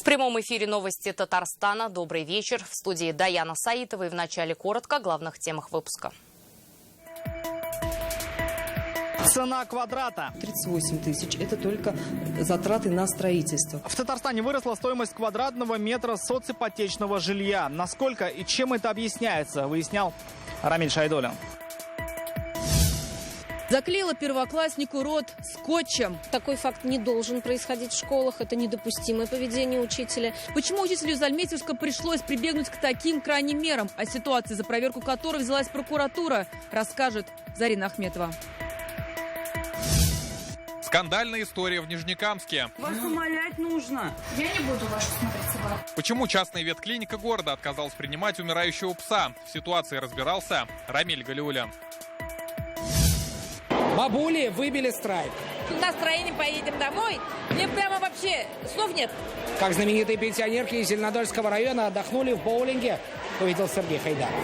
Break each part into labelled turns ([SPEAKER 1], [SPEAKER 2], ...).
[SPEAKER 1] прямом эфире новости Татарстана. Добрый вечер. В студии Даяна Саитова. И в начале коротко о главных темах выпуска.
[SPEAKER 2] Цена квадрата
[SPEAKER 3] 38 тысяч. Это только затраты на строительство.
[SPEAKER 2] В Татарстане выросла стоимость квадратного метра соципотечного жилья. Насколько и чем это объясняется, выяснял Рамиль Шайдуллин.
[SPEAKER 4] Заклеила первокласснику рот скотчем.
[SPEAKER 5] Такой факт не должен происходить в школах. Это недопустимое поведение учителя.
[SPEAKER 4] Почему учителю из Альметьевска пришлось прибегнуть к таким крайним мерам? О ситуации, за проверку которой взялась прокуратура, расскажет Зарина Ахметова.
[SPEAKER 6] Скандальная история в Нижнекамске.
[SPEAKER 7] Вас умолять нужно.
[SPEAKER 8] Я не буду вашу смотреть собаку.
[SPEAKER 6] Почему частная ветклиника города отказалась принимать умирающего пса? В ситуации разбирался Рамиль Галиуллин.
[SPEAKER 9] Бабули выбили страйк.
[SPEAKER 4] Настроение, поедем домой. Мне прямо вообще слов нет.
[SPEAKER 9] Как знаменитые пенсионерки из Зеленодольского района отдохнули в боулинге, увидел Сергей Хайдаров.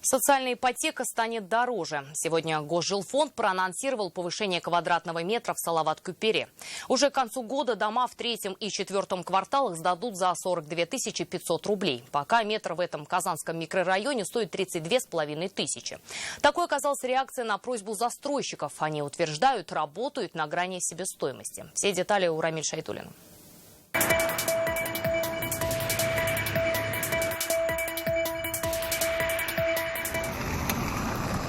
[SPEAKER 1] Социальная ипотека станет дороже. Сегодня Госжилфонд проанонсировал повышение квадратного метра в Салават-Кюпере. Уже к концу года дома в третьем и четвертом кварталах сдадут за 42 500 рублей. Пока метр в этом казанском микрорайоне стоит 32 500. Такой оказалась реакция на просьбу застройщиков. Они утверждают, работают на грани себестоимости. Все детали у Рамиль Шайдуллина.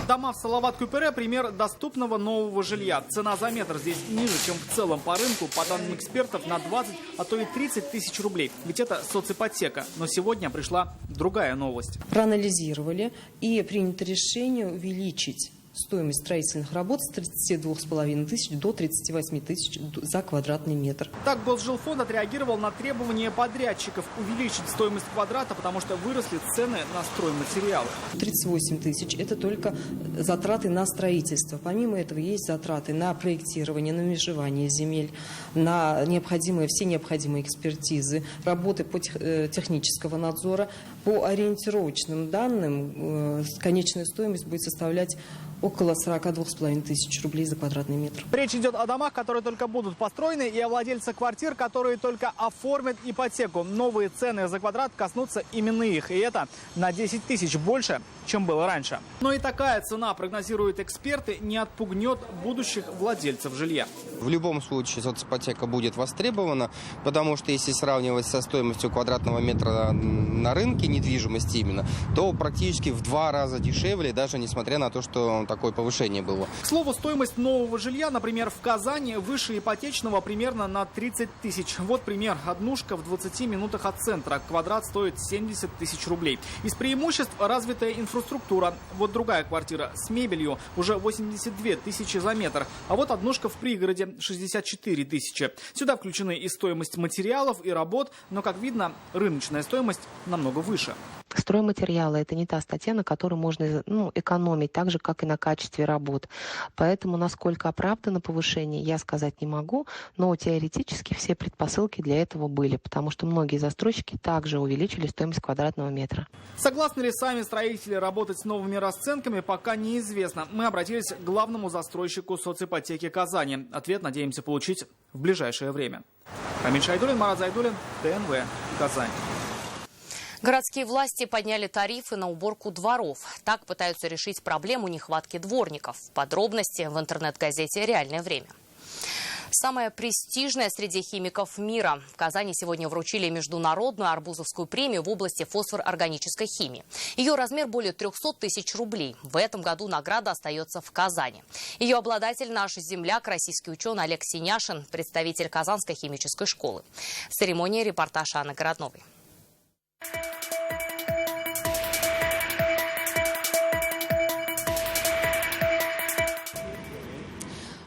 [SPEAKER 2] Дома в Салават-Кюпере – пример доступного нового жилья. Цена за метр здесь ниже, чем в целом по рынку, по данным экспертов, на 20, а то и 30 тысяч рублей. Ведь это соципотека. Но сегодня пришла другая новость.
[SPEAKER 3] Проанализировали и принято решение увеличить стоимость строительных работ с 32,5 тысяч до 38 тысяч за квадратный метр.
[SPEAKER 2] Так Госжилфонд отреагировал на требования подрядчиков увеличить стоимость квадрата, потому что выросли цены на стройматериалы.
[SPEAKER 3] 38 тысяч – это только затраты на строительство. Помимо этого есть затраты на проектирование, на межевание земель, на все необходимые экспертизы, работы по технического надзора. По ориентировочным данным конечная стоимость будет составлять около 42,5 тысяч рублей за квадратный метр.
[SPEAKER 2] Речь идет о домах, которые только будут построены, и о владельцах квартир, которые только оформят ипотеку. Новые цены за квадрат коснутся именно их. И это на 10 тысяч больше, чем было раньше. Но и такая цена, прогнозируют эксперты, не отпугнет будущих владельцев жилья.
[SPEAKER 10] В любом случае соципотека будет востребована, потому что если сравнивать со стоимостью квадратного метра на рынке недвижимости именно, то практически в 2 раза дешевле, даже несмотря на то, что такое повышение было.
[SPEAKER 2] К слову, стоимость нового жилья, например, в Казани, выше ипотечного примерно на 30 тысяч. Вот пример. Однушка в 20 минутах от центра. Квадрат стоит 70 тысяч рублей. Из преимуществ развитая инфраструктура. Вот другая квартира с мебелью уже 82 тысячи за метр. А вот однушка в пригороде 64 тысячи. Сюда включены и стоимость материалов, и работ, но, как видно, рыночная стоимость намного выше.
[SPEAKER 11] Стройматериалы – это не та статья, на которой можно экономить, так же, как и на качестве работ. Поэтому, насколько оправдано повышение, я сказать не могу, но теоретически все предпосылки для этого были, потому что многие застройщики также увеличили стоимость квадратного метра.
[SPEAKER 2] Согласны ли сами строители работать с новыми расценками, пока неизвестно. Мы обратились к главному застройщику соципотеки Казани. Ответ надеемся получить в ближайшее время. Рамиль Шайдуллин, Марат Зайдуллин, ТНВ, Казань.
[SPEAKER 1] Городские власти подняли тарифы на уборку дворов. Так пытаются решить проблему нехватки дворников. Подробности в интернет-газете «Реальное время». Самая престижная среди химиков мира. В Казани сегодня вручили международную Арбузовскую премию в области фосфорорганической химии. Ее размер более 300 тысяч рублей. В этом году награда остается в Казани. Ее обладатель – наш земляк, российский ученый Олег Синяшин, представитель Казанской химической школы. С церемонии репортаж Анны Городновой.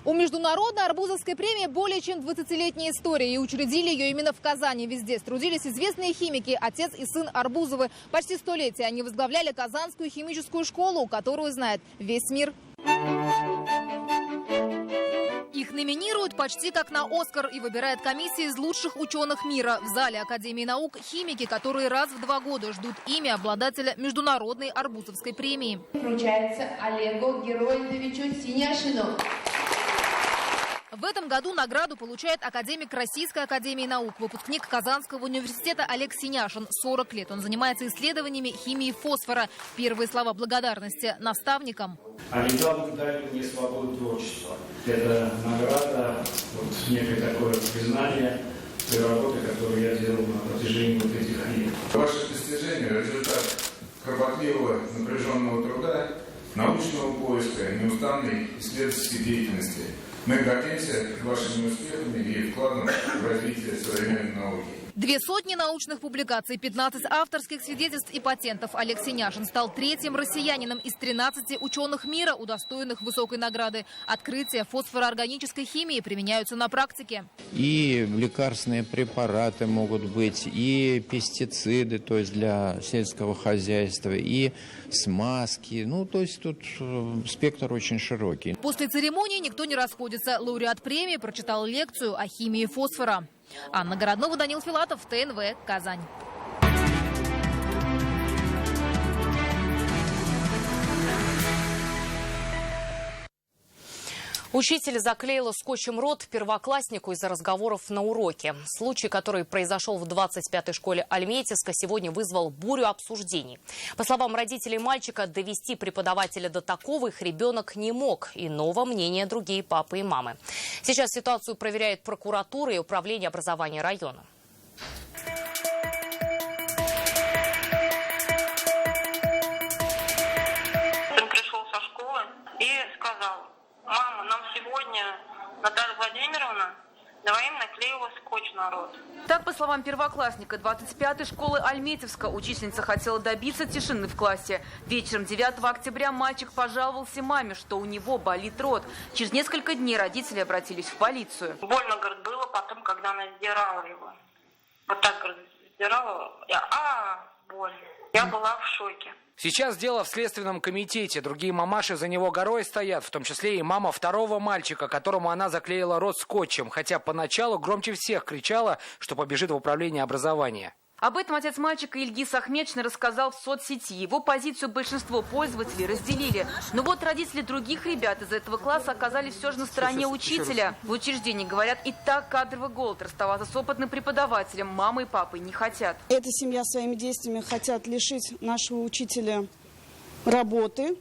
[SPEAKER 12] У международной Арбузовской премии более чем 20-летняя история. И учредили ее именно в Казани. Везде трудились известные химики, отец и сын Арбузовы. Почти столетие они возглавляли Казанскую химическую школу, которую знает весь мир. Их номинируют почти как на «Оскар» и выбирает комиссия из лучших ученых мира. В зале Академии наук химики, которые раз в 2 года ждут имя обладателя международной Арбузовской премии.
[SPEAKER 13] Вручается Олегу Герольдовичу Синяшину.
[SPEAKER 12] В этом году награду получает академик Российской академии наук, выпускник Казанского университета Олег Синяшин. 40 лет он занимается исследованиями химии фосфора. Первые слова благодарности наставникам.
[SPEAKER 7] Они дали мне свободу творчества. Это награда, некое такое признание той работы, которую я делал на протяжении этих лет.
[SPEAKER 13] Ваше достижение – результат кропотливого, напряженного труда, научного поиска, неустанной исследовательской деятельности. Мы гордимся вашими успехами и вкладом в развитие современной науки.
[SPEAKER 12] 200 научных публикаций, 15 авторских свидетельств и патентов. Олег Синяшин стал третьим россиянином из 13 ученых мира, удостоенных высокой награды. Открытия фосфороорганической химии применяются на практике.
[SPEAKER 14] И лекарственные препараты могут быть, и пестициды, то есть для сельского хозяйства, и смазки. То есть тут спектр очень широкий.
[SPEAKER 12] После церемонии никто не расходится. Лауреат премии прочитал лекцию о химии фосфора. Анна Городнова, Данил Филатов, ТНВ, Казань.
[SPEAKER 1] Учитель заклеила скотчем рот первокласснику из-за разговоров на уроке. Случай, который произошел в 25-й школе Альметьевска, сегодня вызвал бурю обсуждений. По словам родителей мальчика, довести преподавателя до такого их ребенок не мог. Иного мнения другие папы и мамы. Сейчас ситуацию проверяет прокуратура и управление образования района.
[SPEAKER 15] Он пришел со школы и сказал: «Мама, нам сегодня Наталья Владимировна двоим наклеила скотч на рот».
[SPEAKER 4] Так, по словам первоклассника 25-й школы Альметьевска, учительница хотела добиться тишины в классе. Вечером 9 октября мальчик пожаловался маме, что у него болит рот. Через несколько дней родители обратились в полицию.
[SPEAKER 15] Больно, говорит, было потом, когда она сдирала его. Вот так, говорит, сдирала. Больно. Я была в шоке.
[SPEAKER 9] Сейчас дело в Следственном комитете. Другие мамаши за него горой стоят, в том числе и мама второго мальчика, которому она заклеила рот скотчем, хотя поначалу громче всех кричала, что побежит в управление образования.
[SPEAKER 4] Об этом отец мальчика Ильгиз Ахметшин рассказал в соцсети. Его позицию большинство пользователей разделили. Но вот родители других ребят из этого класса оказались все же на стороне учителя. В учреждении, говорят, и так кадровый голод. Расставаться с опытным преподавателем мамы и папы не хотят.
[SPEAKER 16] Эта семья своими действиями хотят лишить нашего учителя работы,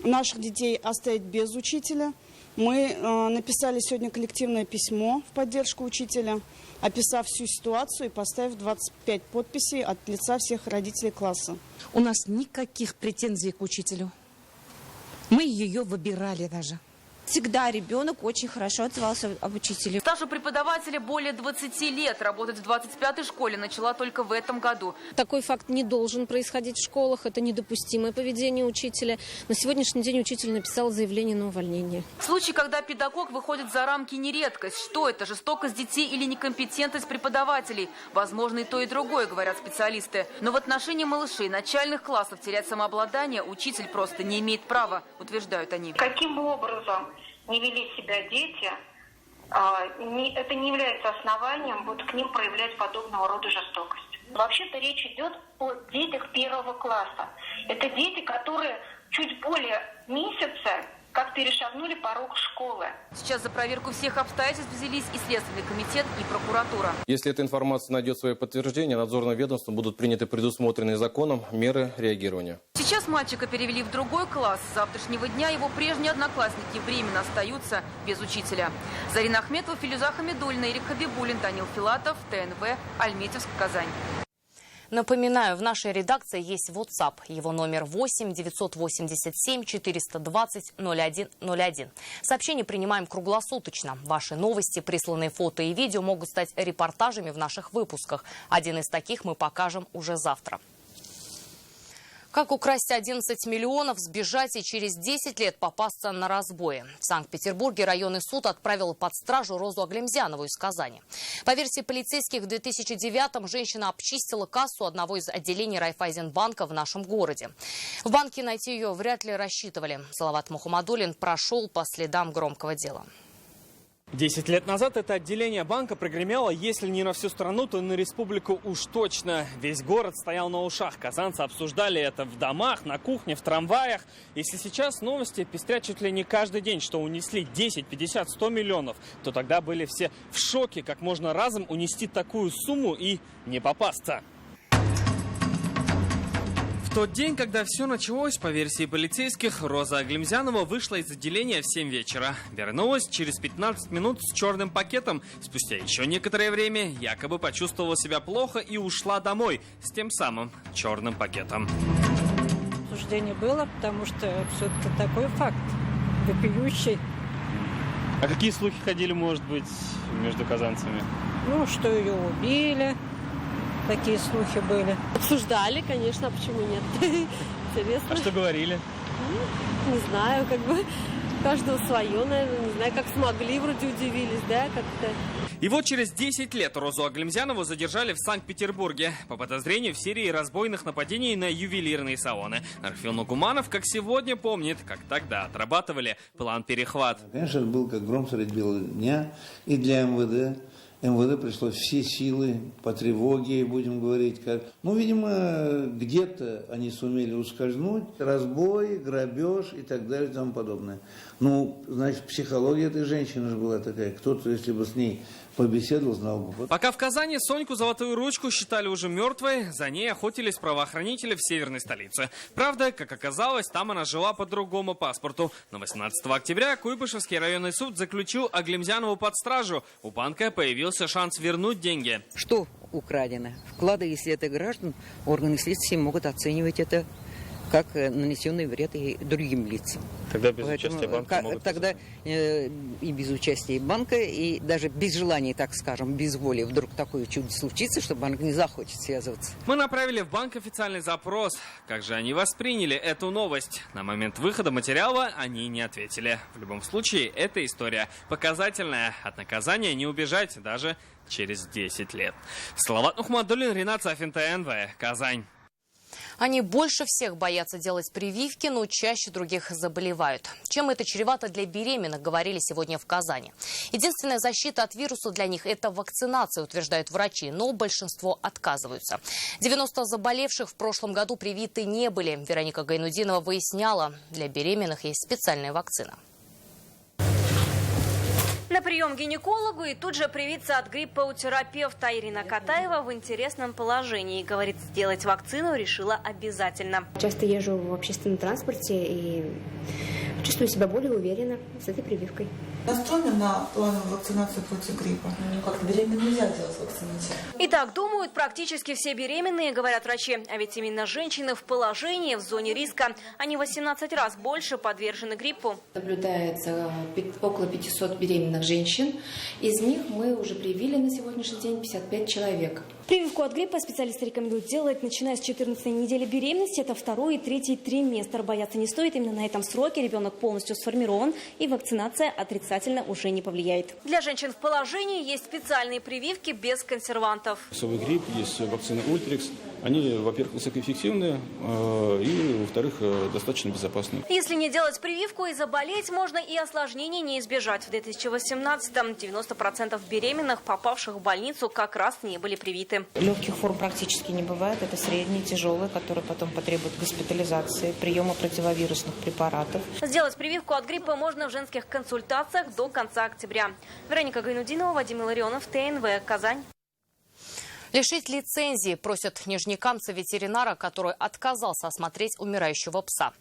[SPEAKER 16] наших детей оставить без учителя. Мы написали сегодня коллективное письмо в поддержку учителя, описав всю ситуацию и поставив 25 подписей от лица всех родителей класса.
[SPEAKER 17] У нас никаких претензий к учителю. Мы ее выбирали даже.
[SPEAKER 18] Всегда ребенок очень хорошо отзывался об учителе.
[SPEAKER 4] Стаж у преподавателя более 20 лет. Работать в 25-й школе начала только в этом году.
[SPEAKER 5] Такой факт не должен происходить в школах. Это недопустимое поведение учителя. На сегодняшний день учитель написал заявление на увольнение.
[SPEAKER 4] Случай, когда педагог выходит за рамки, не редкость. Что это? Жестокость детей или некомпетентность преподавателей? Возможно, и то, и другое, говорят специалисты. Но в отношении малышей начальных классов терять самообладание учитель просто не имеет права, утверждают они.
[SPEAKER 15] Каким образом не вели себя дети, это не является основанием к ним проявлять подобного рода жестокость. Вообще-то речь идет о детях первого класса. Это дети, которые чуть более месяца как перешагнули порог школы.
[SPEAKER 4] Сейчас за проверку всех обстоятельств взялись и Следственный комитет, и прокуратура.
[SPEAKER 19] Если эта информация найдет свое подтверждение, надзорным ведомством будут приняты предусмотренные законом меры реагирования.
[SPEAKER 4] Сейчас мальчика перевели в другой класс. С завтрашнего дня его прежние одноклассники временно остаются без учителя. Зарина Ахметова, Филюза Хамидуллина, Ирик Хабибуллин, Данил Филатов, ТНВ, Альметьевск, Казань.
[SPEAKER 1] Напоминаю, в нашей редакции есть WhatsApp. Его номер 8 987 420 0101. Сообщения принимаем круглосуточно. Ваши новости, присланные фото и видео могут стать репортажами в наших выпусках. Один из таких мы покажем уже завтра. Как украсть 11 миллионов, сбежать и через 10 лет попасться на разбое. В Санкт-Петербурге районный суд отправил под стражу Розу Аглемзянову из Казани. По версии полицейских, в 2009-м женщина обчистила кассу одного из отделений Райфайзенбанка в нашем городе. В банке найти ее вряд ли рассчитывали. Салават Мухаммадуллин прошел по следам громкого дела.
[SPEAKER 20] 10 лет назад это отделение банка прогремело, если не на всю страну, то на республику уж точно. Весь город стоял на ушах. Казанцы обсуждали это в домах, на кухне, в трамваях. Если сейчас новости пестрят чуть ли не каждый день, что унесли 10, 50, 100 миллионов, то тогда были все в шоке, как можно разом унести такую сумму и не попасться. В тот день, когда все началось, по версии полицейских, Роза Аглимзянова вышла из отделения в 7 вечера. Вернулась через 15 минут с черным пакетом. Спустя еще некоторое время якобы почувствовала себя плохо и ушла домой с тем самым черным пакетом.
[SPEAKER 21] Суждение было, потому что все-таки такой факт вопиющий.
[SPEAKER 20] А какие слухи ходили, может быть, между казанцами?
[SPEAKER 21] Ну, что ее убили. Такие слухи были.
[SPEAKER 22] Обсуждали, конечно, почему нет? Интересно.
[SPEAKER 20] А что говорили?
[SPEAKER 22] Не знаю, как бы каждого свое, наверное. Не знаю, как смогли, вроде удивились, да, как-то.
[SPEAKER 20] И вот через 10 лет Розу Аглимзянову задержали в Санкт-Петербурге по подозрению в серии разбойных нападений на ювелирные салоны. Архил Нугуманов, как сегодня, помнит, как тогда отрабатывали план «Перехват».
[SPEAKER 23] Конечно, это был как гром средь белого дня и для МВД. МВД пришлось все силы по тревоге, будем говорить, как... Ну, видимо, где-то они сумели ускользнуть. Разбой, грабеж и так далее и тому подобное. Ну, значит, психология этой женщины же была такая. Кто-то, если бы с ней побеседовал, знал бы.
[SPEAKER 20] Пока в Казани Соньку Золотую Ручку считали уже мертвой, за ней охотились правоохранители в северной столице. Правда, как оказалось, там она жила по другому паспорту. Но 18 октября Куйбышевский районный суд заключил Аглимзянову под стражу. У банка появился шанс вернуть деньги.
[SPEAKER 24] Что украдено? Вклады, если это граждан, органы следствия могут оценивать это как нанесенный вред и другим лицам.
[SPEAKER 20] Тогда без участия банка могут...
[SPEAKER 24] Тогда и без участия банка, и даже без желания, так скажем, без воли, вдруг такое чудо случится, что банк не захочет связываться.
[SPEAKER 20] Мы направили в банк официальный запрос. Как же они восприняли эту новость? На момент выхода материала они не ответили. В любом случае, эта история показательная. От наказания не убежать даже через 10 лет. Салават Мухаммадуллин, Ринат Сафин, ТНВ, Казань.
[SPEAKER 1] Они больше всех боятся делать прививки, но чаще других заболевают. Чем это чревато для беременных, говорили сегодня в Казани. Единственная защита от вируса для них – это вакцинация, утверждают врачи, но большинство отказываются. 90 заболевших в прошлом году привиты не были. Вероника Гайнудинова выясняла, для беременных есть специальная вакцина.
[SPEAKER 25] На прием к гинекологу и тут же привиться от гриппа у терапевта. Ирина Катаева в интересном положении. Говорит, сделать вакцину решила обязательно.
[SPEAKER 26] Часто езжу в общественном транспорте и чувствую себя более уверенно с этой прививкой.
[SPEAKER 27] Настроены на плановую вакцинацию против гриппа? Ну, как беременным нельзя делать вакцинацию.
[SPEAKER 25] Итак, думают практически все беременные, говорят врачи. А ведь именно женщины в положении, в зоне риска. Они 18 раз больше подвержены гриппу.
[SPEAKER 26] Наблюдается около 500 беременных женщин. Из них мы уже привили на сегодняшний день 55 человек.
[SPEAKER 25] Прививку от гриппа специалисты рекомендуют делать, начиная с 14-й недели беременности. Это 2-й и 3-й триместр. Бояться не стоит. Именно на этом сроке ребенок полностью сформирован, и вакцинация отрицательно уже не повлияет. Для женщин в положении есть специальные прививки без консервантов.
[SPEAKER 28] Совый грипп, есть вакцина Ультрикс. Они, во-первых, высокоэффективные, и, во-вторых, достаточно безопасные.
[SPEAKER 25] Если не делать прививку и заболеть, можно и осложнений не избежать. В 2018-м 90% беременных, попавших в больницу, как раз не были привиты.
[SPEAKER 29] Легких форм практически не бывает. Это средние, тяжелые, которые потом потребуют госпитализации, приема противовирусных препаратов.
[SPEAKER 25] Сделать прививку от гриппа можно в женских консультациях до конца октября. Вероника Гайнудинова, Вадим Илларионов, ТНВ, Казань.
[SPEAKER 1] Лишить лицензии просят нижнекамца-ветеринара, который отказался осмотреть умирающего пса.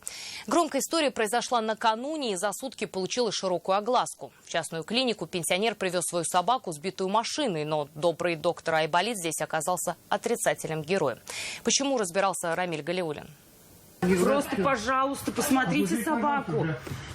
[SPEAKER 1] Громкая история произошла накануне и за сутки получила широкую огласку. В частную клинику пенсионер привез свою собаку, сбитую машиной, но добрый доктор Айболит здесь оказался отрицательным героем. Почему, разбирался Рамиль Галиуллин.
[SPEAKER 30] Просто, пожалуйста, посмотрите собаку.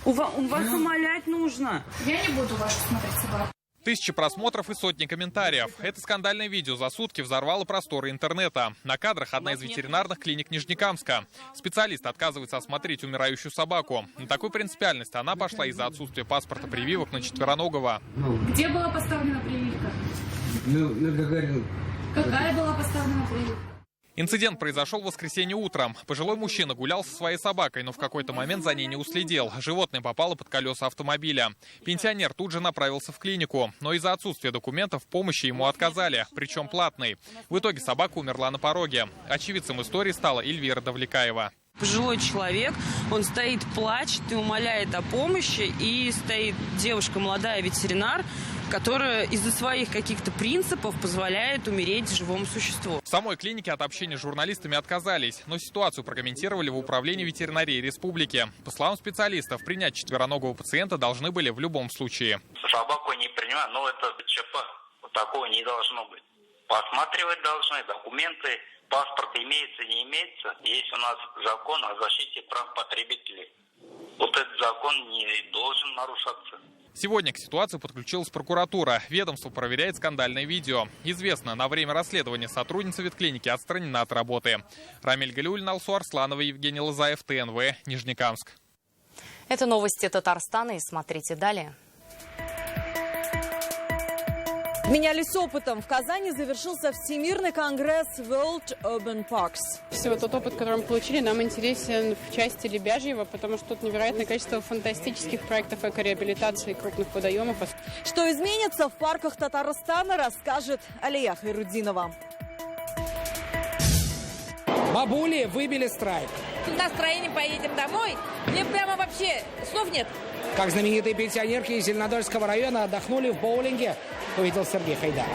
[SPEAKER 30] У вас умолять нужно.
[SPEAKER 8] Я не буду вашу смотреть собаку.
[SPEAKER 6] Тысячи просмотров и сотни комментариев. Это скандальное видео за сутки взорвало просторы интернета. На кадрах одна из ветеринарных клиник Нижнекамска. Специалист отказывается осмотреть умирающую собаку. На такой принципиальности она пошла из-за отсутствия паспорта прививок на четвероногого.
[SPEAKER 8] Где была поставлена прививка?
[SPEAKER 23] На Гагарину.
[SPEAKER 8] Какая была поставлена прививка?
[SPEAKER 6] Инцидент произошел в воскресенье утром. Пожилой мужчина гулял со своей собакой, но в какой-то момент за ней не уследил. Животное попало под колеса автомобиля. Пенсионер тут же направился в клинику, но из-за отсутствия документов помощи ему отказали, причем платной. В итоге собака умерла на пороге. Очевидцем истории стала Эльвира Давлекаева.
[SPEAKER 30] Пожилой человек, он стоит, плачет и умоляет о помощи. И стоит девушка, молодая ветеринар, которая из-за своих каких-то принципов позволяет умереть живому существу.
[SPEAKER 6] В самой клинике от общения с журналистами отказались, но ситуацию прокомментировали в Управлении ветеринарии республики. По словам специалистов, принять четвероногого пациента должны были в любом случае.
[SPEAKER 2] Собаку не принимают, но это ЧП. Такого не должно быть. Посматривать должны документы. Паспорт имеется, не имеется. Есть у нас закон о защите прав потребителей. Вот этот закон не должен нарушаться.
[SPEAKER 6] Сегодня к ситуации подключилась прокуратура. Ведомство проверяет скандальное видео. Известно, на время расследования сотрудница ветклиники отстранена от работы. Рамиль Галиуллина, Алсу Арсланова, Евгений Лозаев, ТНВ, Нижнекамск.
[SPEAKER 1] Это новости Татарстана, и смотрите далее.
[SPEAKER 3] Менялись опытом. В Казани завершился Всемирный конгресс World Urban Parks.
[SPEAKER 7] Все тот опыт, который мы получили, нам интересен в части Лебяжьего, потому что тут невероятное количество фантастических проектов экореабилитации крупных водоемов.
[SPEAKER 3] Что изменится в парках Татарстана, расскажет Алия Хайруддинова.
[SPEAKER 9] Бабули выбили страйк.
[SPEAKER 10] С настроением поедем домой. Мне прямо вообще слов нет.
[SPEAKER 9] Как знаменитые пенсионерки из Зеленодольского района отдохнули в боулинге, увидел Сергей Хайдар.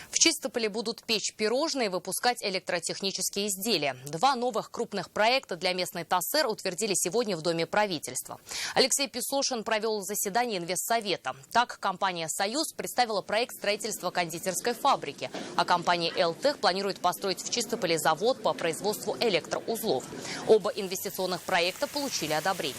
[SPEAKER 1] В Чистополе будут печь пирожные и выпускать электротехнические изделия. 2 новых крупных проекта для местной ТАССР утвердили сегодня в Доме правительства. Алексей Песошин провел заседание инвестсовета. Так, компания «Союз» представила проект строительства кондитерской фабрики, а компания «Элтех» планирует построить в Чистополе завод по производству электроузлов. Оба инвестиционных проекта получили одобрение.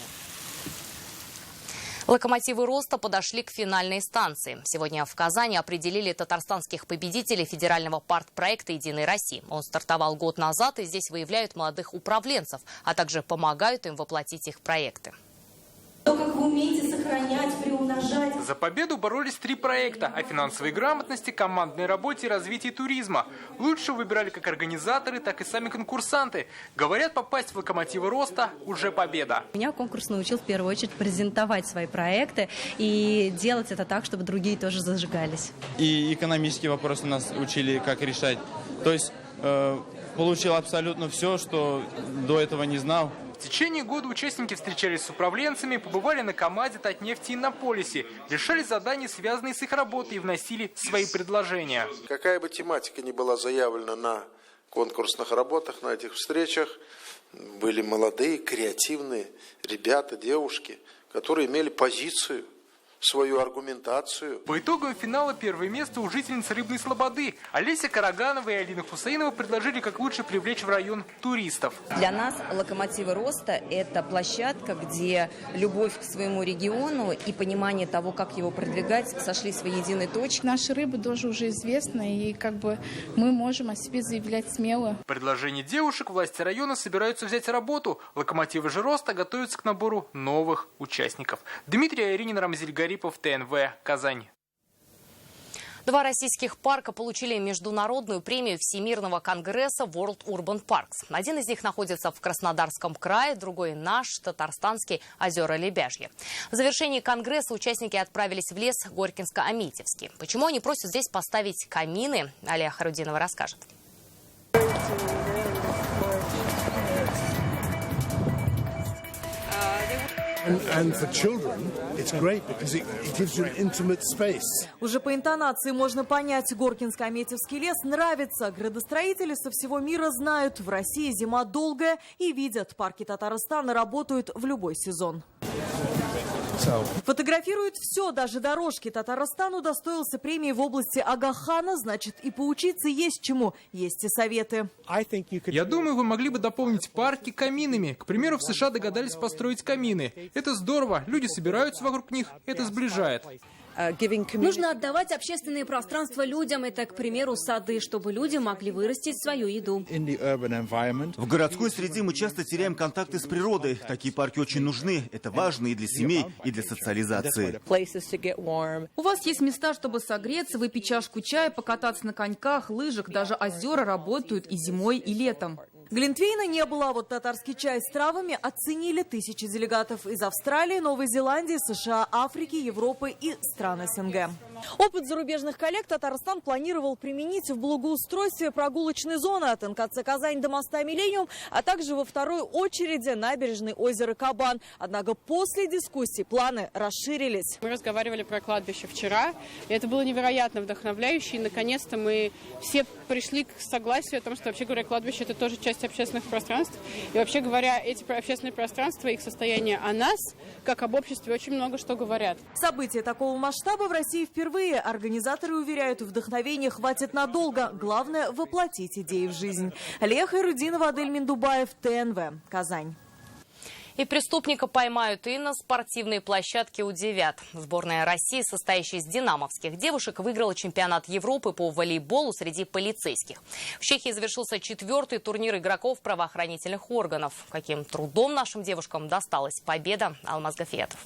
[SPEAKER 1] Локомотивы роста подошли к финальной станции. Сегодня в Казани определили татарстанских победителей федерального партпроекта «Единой России». Он стартовал год назад, и здесь выявляют молодых управленцев, а также помогают им воплотить их проекты.
[SPEAKER 11] То, как вы умеете сохранять, приумножать.
[SPEAKER 12] За победу боролись 3 проекта о финансовой грамотности, командной работе и развитии туризма. Лучше выбирали как организаторы, так и сами конкурсанты. Говорят, попасть в локомотивы роста уже победа.
[SPEAKER 13] Меня конкурс научил в первую очередь презентовать свои проекты и делать это так, чтобы другие тоже зажигались.
[SPEAKER 14] И экономические вопросы нас учили, как решать. То есть получил абсолютно все, что до этого не знал.
[SPEAKER 12] В течение года участники встречались с управленцами, побывали на КАМАЗе, Татнефти и Иннополисе, решали задания, связанные с их работой, и вносили свои предложения.
[SPEAKER 16] Какая бы тематика ни была заявлена на конкурсных работах, на этих встречах, были молодые, креативные ребята, девушки, которые имели позицию, свою аргументацию.
[SPEAKER 12] По итогам финала первое место у жительниц Рыбной Слободы. Олеся Караганова и Алина Хусейнова предложили, как лучше привлечь в район туристов.
[SPEAKER 13] Для нас локомотивы роста – это площадка, где любовь к своему региону и понимание того, как его продвигать, сошлись в единой точке.
[SPEAKER 8] Наши рыбы тоже уже известны, и мы можем о себе заявлять смело.
[SPEAKER 12] Предложение девушек власти района собираются взять работу. Локомотивы же роста готовятся к набору новых участников. Дмитрий Айринин, Рамзиль Гарипов, ТНВ, Казань.
[SPEAKER 1] 2 российских парка получили международную премию Всемирного конгресса World Urban Parks. Один из них находится в Краснодарском крае, другой наш, татарстанский, озера Лебяжье. В завершении конгресса участники отправились в лес Горькинско-Амитьевский. Почему они просят здесь поставить камины, Алия Хайруддинова расскажет.
[SPEAKER 3] Уже по интонации можно понять, Горькинско-Амитьевский лес нравится. Градостроители со всего мира знают, в России зима долгая и видят, парки Татарстана работают в любой сезон. Фотографируют все, даже дорожки. Татарстан удостоился премии в области Агахана, значит, и поучиться есть чему, есть и советы.
[SPEAKER 12] Я думаю, вы могли бы дополнить парки каминами. К примеру, в США догадались построить камины. Это здорово, люди собираются вокруг них, это сближает.
[SPEAKER 25] Нужно отдавать общественные пространства людям. Это, к примеру, сады, чтобы люди могли вырастить свою еду.
[SPEAKER 4] В городской среде мы часто теряем контакты с природой. Такие парки очень нужны. Это важно и для семей, и для социализации.
[SPEAKER 5] У вас есть места, чтобы согреться, выпить чашку чая, покататься на коньках, лыжах. Даже озера работают и зимой, и летом.
[SPEAKER 3] Глинтвейна не было, а вот татарский чай с травами оценили тысячи делегатов из Австралии, Новой Зеландии, США, Африки, Европы и стран СНГ. Опыт зарубежных коллег Татарстан планировал применить в благоустройстве прогулочной зоны от НКЦ «Казань» до моста «Миллениум», а также во второй очереди набережной озера Кабан. Однако после дискуссий планы расширились.
[SPEAKER 7] Мы разговаривали про кладбище вчера, и это было невероятно вдохновляюще. И наконец-то мы все пришли к согласию о том, что, вообще говоря, кладбище – это тоже часть общественных пространств. И вообще говоря, эти общественные пространства, их состояние о нас, как об обществе, очень много что говорят.
[SPEAKER 3] События такого масштаба в России впервые. Организаторы уверяют, вдохновения хватит надолго. Главное – воплотить идеи в жизнь. Лея Хайрудинова, Адель Миндубаев, ТНВ, Казань.
[SPEAKER 1] И преступника поймают, и на спортивные площадки удивят. Сборная России, состоящая из динамовских девушек, выиграла чемпионат Европы по волейболу среди полицейских. В Чехии завершился 4-й турнир игроков правоохранительных органов. Каким трудом нашим девушкам досталась победа, Алмаз Гафиятов.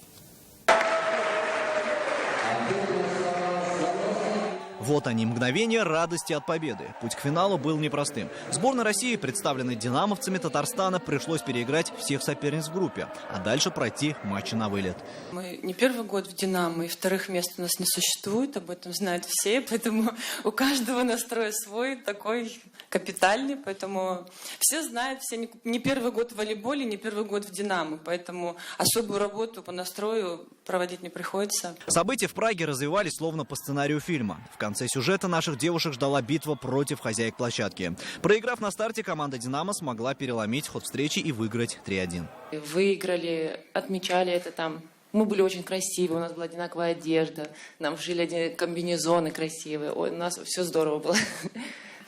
[SPEAKER 15] Вот они, мгновения радости от победы. Путь к финалу был непростым. Сборной России, представленной динамовцами Татарстана, пришлось переиграть всех соперниц в группе, а дальше пройти матчи на вылет.
[SPEAKER 17] Мы не первый год в «Динамо», и вторых мест у нас не существует, об этом знают все, поэтому у каждого настрой свой, такой капитальный, поэтому все знают, все не первый год в волейболе, не первый год в «Динамо», поэтому особую работу по настрою проводить не приходится.
[SPEAKER 15] События в Праге развивались словно по сценарию фильма. В конце сюжета наших девушек ждала битва против хозяек площадки. Проиграв на старте, команда «Динамо» смогла переломить ход встречи и выиграть 3-1.
[SPEAKER 17] Выиграли, отмечали это там. Мы были очень красивые, у нас была одинаковая одежда, нам шили комбинезоны красивые. Ой, у нас все здорово было.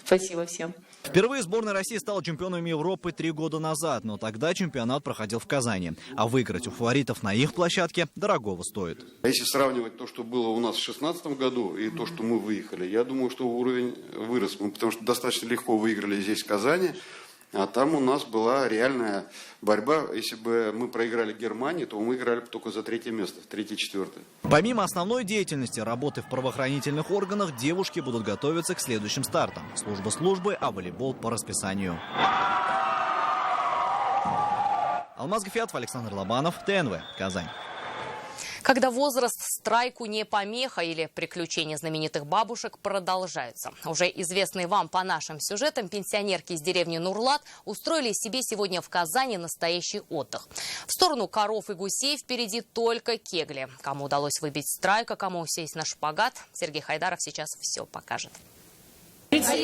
[SPEAKER 17] Спасибо всем.
[SPEAKER 15] Впервые сборная России стала чемпионом Европы 3 года назад, но тогда чемпионат проходил в Казани. А выиграть у фаворитов на их площадке дорогого стоит.
[SPEAKER 18] Если сравнивать то, что было у нас в 2016 году и то, что мы выехали, я думаю, что уровень вырос. Мы потому что достаточно легко выиграли здесь в Казани, а там у нас была реальная борьба. Если бы мы проиграли Германии, то мы играли только за 3-е место, 3-4.
[SPEAKER 15] Помимо основной деятельности, работы в правоохранительных органах, девушки будут готовиться к следующим стартам. Служба службы, а волейбол по расписанию. Алмаз Гафиятов, Александр Лобанов, ТНВ, Казань.
[SPEAKER 1] Когда возраст страйку не помеха или приключения знаменитых бабушек продолжаются. Уже известные вам по нашим сюжетам пенсионерки из деревни Нурлат устроили себе сегодня в Казани настоящий отдых. В сторону коров и гусей впереди только кегли. Кому удалось выбить страйк, а кому сесть на шпагат, Сергей Хайдаров сейчас все покажет.
[SPEAKER 10] Без тебя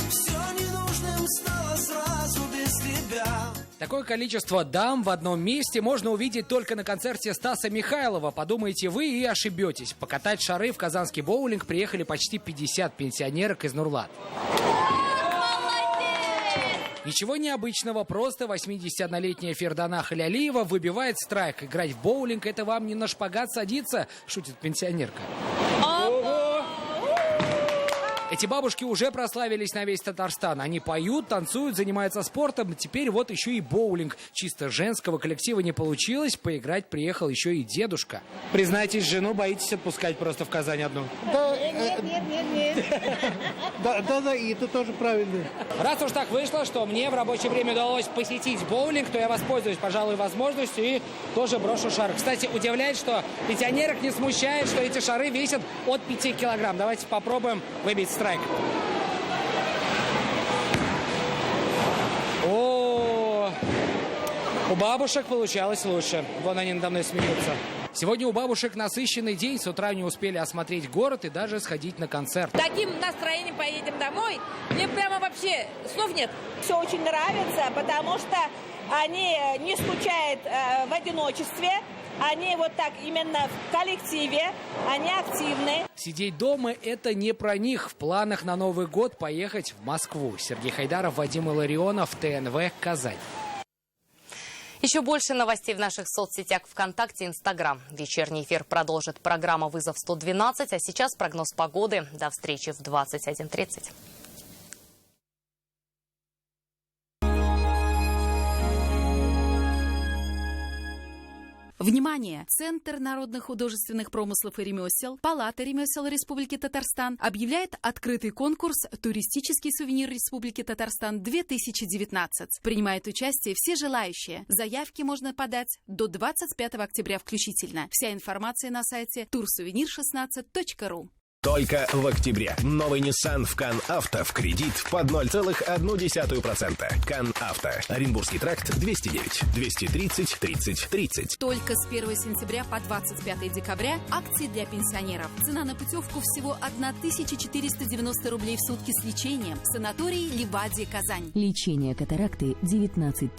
[SPEAKER 10] все ненужным стало сразу без тебя.
[SPEAKER 12] Такое количество дам в одном месте можно увидеть только на концерте Стаса Михайлова. Подумаете вы и ошибетесь. Покатать шары в казанский боулинг приехали почти 50 пенсионерок из Нурлат. Ничего необычного, просто 81-летняя Фердана Халялиева выбивает страйк. Играть в боулинг – это вам не на шпагат садиться, шутит пенсионерка. Эти бабушки уже прославились на весь Татарстан. Они поют, танцуют, занимаются спортом. Теперь вот еще и боулинг. Чисто женского коллектива не получилось. Поиграть приехал еще и дедушка. Признайтесь, жену боитесь отпускать просто в Казань одну?
[SPEAKER 27] Нет. Да, и это тоже правильно.
[SPEAKER 12] Раз уж так вышло, что мне в рабочее время удалось посетить боулинг, то я воспользуюсь, пожалуй, возможностью и тоже брошу шар. Кстати, удивляет, что пенсионерок не смущает, что эти шары весят от 5 килограмм. Давайте попробуем выбить страйк. О, у бабушек получалось лучше. Вон они надо мной смеются. Сегодня у бабушек насыщенный день. С утра не успели осмотреть город и даже сходить на концерт.
[SPEAKER 10] Таким настроением поедем домой. Мне прямо вообще слов нет.
[SPEAKER 19] Все очень нравится, потому что они не скучают в одиночестве. Они вот так именно в коллективе, они активны.
[SPEAKER 12] Сидеть дома – это не про них. В планах на Новый год поехать в Москву. Сергей Хайдаров, Вадим Илларионов, ТНВ, Казань.
[SPEAKER 1] Еще больше новостей в наших соцсетях ВКонтакте и Инстаграм. Вечерний эфир продолжит программа «Вызов 112», а сейчас прогноз погоды. До встречи в 21:30.
[SPEAKER 2] Внимание! Центр народных художественных промыслов и ремесел, Палата ремесел Республики Татарстан объявляет открытый конкурс «Туристический сувенир Республики Татарстан-2019». Принимают участие все желающие. Заявки можно подать до 25 октября включительно. Вся информация на сайте tursouvenir16.ru.
[SPEAKER 20] Только в октябре. Новый Nissan в Кан-Авто в кредит под 0,1%. Кан-Авто. Оренбургский тракт 209 230 30 30.
[SPEAKER 2] Только с 1 сентября по 25 декабря акции для пенсионеров. Цена на путевку всего 1490 рублей в сутки с лечением. Санаторий Ливадия, Казань.
[SPEAKER 21] Лечение катаракты 19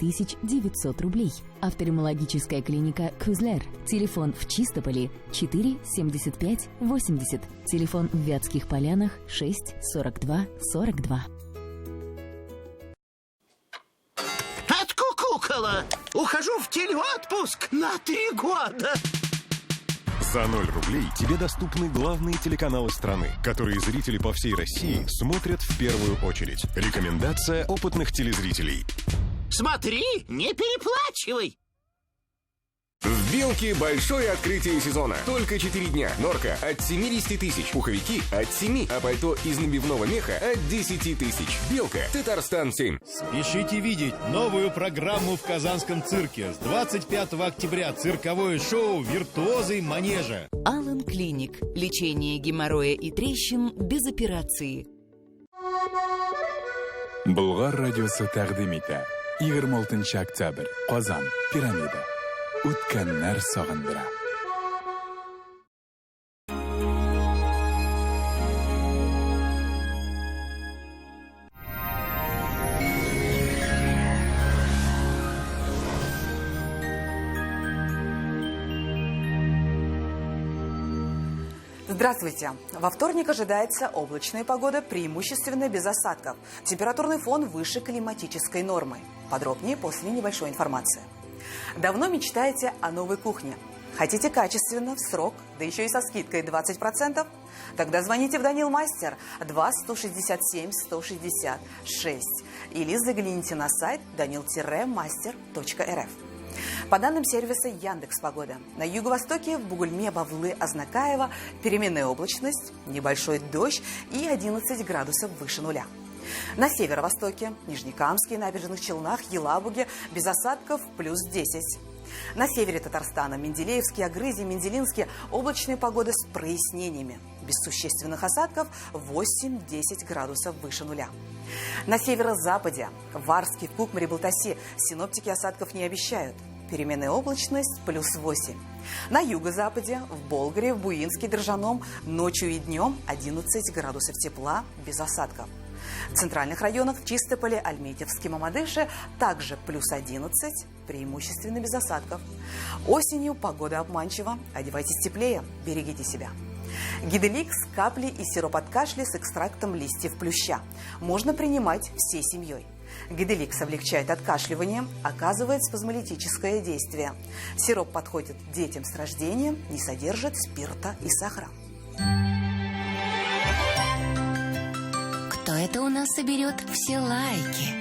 [SPEAKER 21] 900 рублей. Офтальмологическая клиника Кюзлер. Телефон в Чистополе 4 75 80. Телефон в Вятских Полянах 6 42 42.
[SPEAKER 22] Откукукала! Ухожу в телеотпуск на 3 года!
[SPEAKER 23] За 0 рублей тебе доступны главные телеканалы страны, которые зрители по всей России смотрят в первую очередь. Рекомендация опытных телезрителей.
[SPEAKER 22] Смотри, не переплачивай!
[SPEAKER 24] В «Белке» большое открытие сезона. Только 4 дня. Норка от 70 тысяч. Пуховики от 7. А пальто из набивного меха от 10 тысяч. «Белка». Татарстан 7.
[SPEAKER 26] Спешите видеть новую программу в Казанском цирке. С 25 октября цирковое шоу «Виртуозы манежа».
[SPEAKER 28] Алан Клиник. Лечение геморроя и трещин без операции.
[SPEAKER 29] Bulg'or radiosi taqdim etadi. 26 oktyabr. Qozon. Piramida. O'tganlar sog'indira.
[SPEAKER 30] Здравствуйте! Во вторник ожидается облачная погода, преимущественно без осадков. Температурный фон выше климатической нормы. Подробнее после небольшой информации. Давно мечтаете о новой кухне? Хотите качественно, в срок, да еще и со скидкой 20%? Тогда звоните в Данил Мастер 2 167 166 или загляните на сайт danil-master.rf. По данным сервиса Яндекс.Погода, на юго-востоке в Бугульме, Бавлы, Азнакаево переменная облачность, небольшой дождь и 11 градусов выше нуля. На северо-востоке, Нижнекамске, Набережных Челнах, Елабуге без осадков плюс 10. На севере Татарстана, Менделеевске, Агрызе, Менделинске облачная погода с прояснениями. Без существенных осадков 8-10 градусов выше нуля. На северо-западе, в Варске, в Кукмаре, Балтасе синоптики осадков не обещают. Переменная облачность плюс 8. На юго-западе, в Болгаре, в Буинске, Дрожжаном ночью и днем 11 градусов тепла без осадков. В центральных районах, в Чистополе, Альметьевске, Мамадыше также плюс 11, преимущественно без осадков. Осенью погода обманчива, одевайтесь теплее, берегите себя. Гиделикс, капли и сироп от кашля с экстрактом листьев плюща. Можно принимать всей семьей. Гиделикс облегчает откашливание, оказывает спазмолитическое действие. Сироп подходит детям с рождения, не содержит спирта и сахара.
[SPEAKER 31] Кто это у нас соберет все лайки?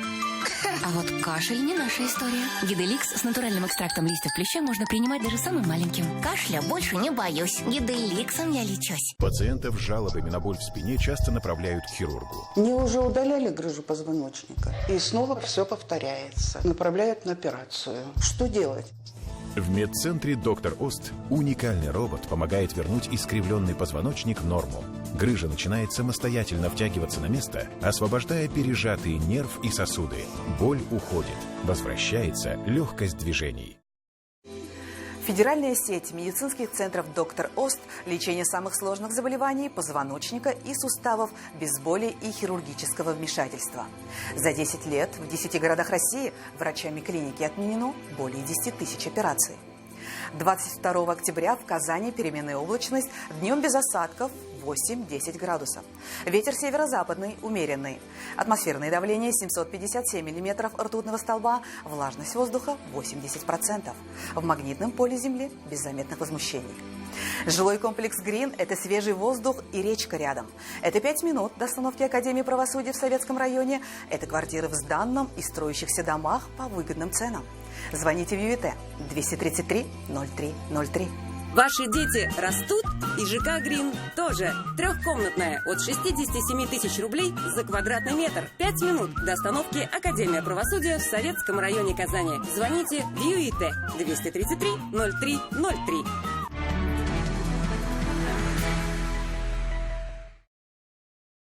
[SPEAKER 31] А вот кашель не наша история. Гиделикс с натуральным экстрактом листьев плюща можно принимать даже самым маленьким. Кашля больше не боюсь. Гиделиксом я лечусь.
[SPEAKER 32] Пациентов с жалобами на боль в спине часто направляют к хирургу.
[SPEAKER 27] Мне уже удаляли грыжу позвоночника. И снова все повторяется. Направляют на операцию. Что делать?
[SPEAKER 32] В медцентре «Доктор Ост» уникальный робот помогает вернуть искривленный позвоночник в норму. Грыжа начинает самостоятельно втягиваться на место, освобождая пережатые нерв и сосуды. Боль уходит, возвращается легкость движений.
[SPEAKER 30] Федеральная сеть медицинских центров «Доктор Ост» – лечение самых сложных заболеваний позвоночника и суставов без боли и хирургического вмешательства. За 10 лет в 10 городах России врачами клиники отменено более 10 тысяч операций. 22 октября в Казани переменная облачность, днем без осадков 8-10 градусов. Ветер северо-западный, умеренный. Атмосферное давление 757 миллиметров ртутного столба, влажность воздуха 80%. В магнитном поле Земли без заметных возмущений. Жилой комплекс «Грин» – это свежий воздух и речка рядом. Это 5 минут до остановки Академии правосудия в Советском районе. Это квартиры в сданном и строящихся домах по выгодным ценам. Звоните в ЮИТ 233 0303.
[SPEAKER 3] Ваши дети растут, и ЖК «Грин» тоже. Трехкомнатная от 67 тысяч рублей за квадратный метр. 5 минут до остановки Академия правосудия в Советском районе Казани. Звоните в ЮИТ 233 0303.